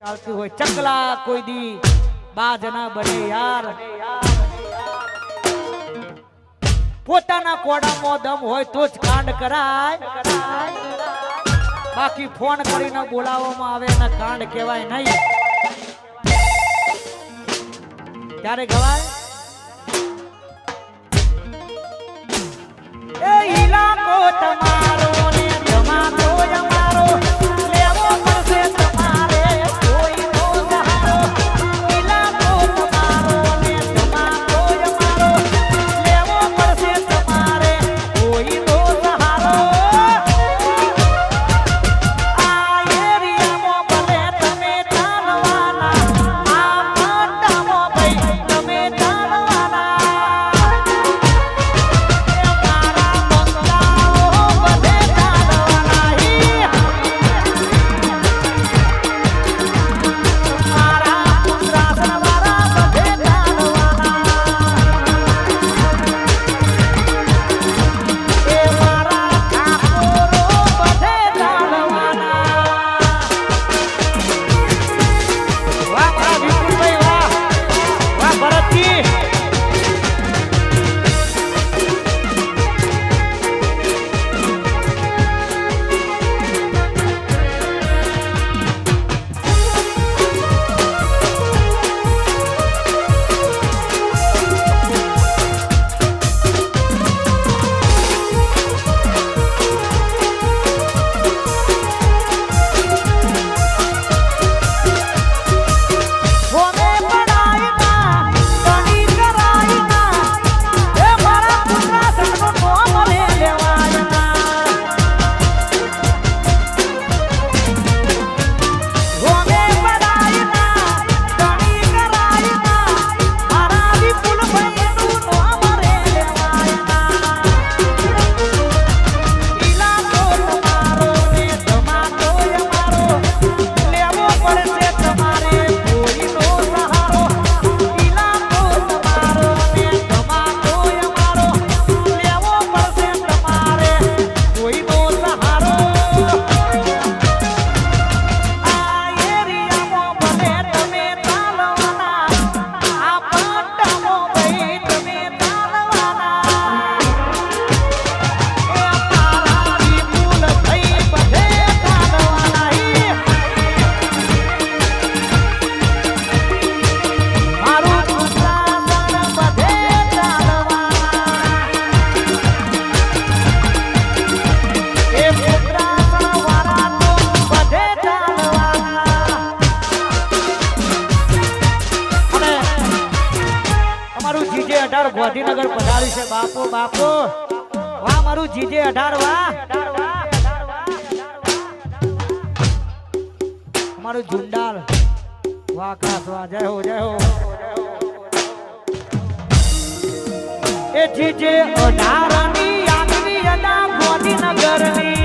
ચાલતી હોય ચકલા કોઈ દી બાજ ના બને યાર પોતાના કોડામાં દમ હોય તો જ કાંડ કરાય બાકી ફોન કરીને બોલાવવામાં આવે ને કાંડ કહેવાય નહીં ત્યારે ગવાય એ ઈલાકો તમારો ને જમાનો અમારો લેવો પડશે તમારે કોઈ નો સહારો ઈલાકો તમારો ને જમાનો અમારો લેવો પડશે તમારે કોઈ નો સહારો આ એરિયામાં ભલે તમે ચાલવાના આ પટ્ટામાં ભાઈ તમે ચાલવાના ગાંધીનગર પધારી છે બાપો બાપો વાહ મારું જીજે 18 વાહ અમારું ઝુંડાલ વાહ ખાસ વાહ જય હો એ જીજે 18 ની આગની અડા ગાંધીનગર ની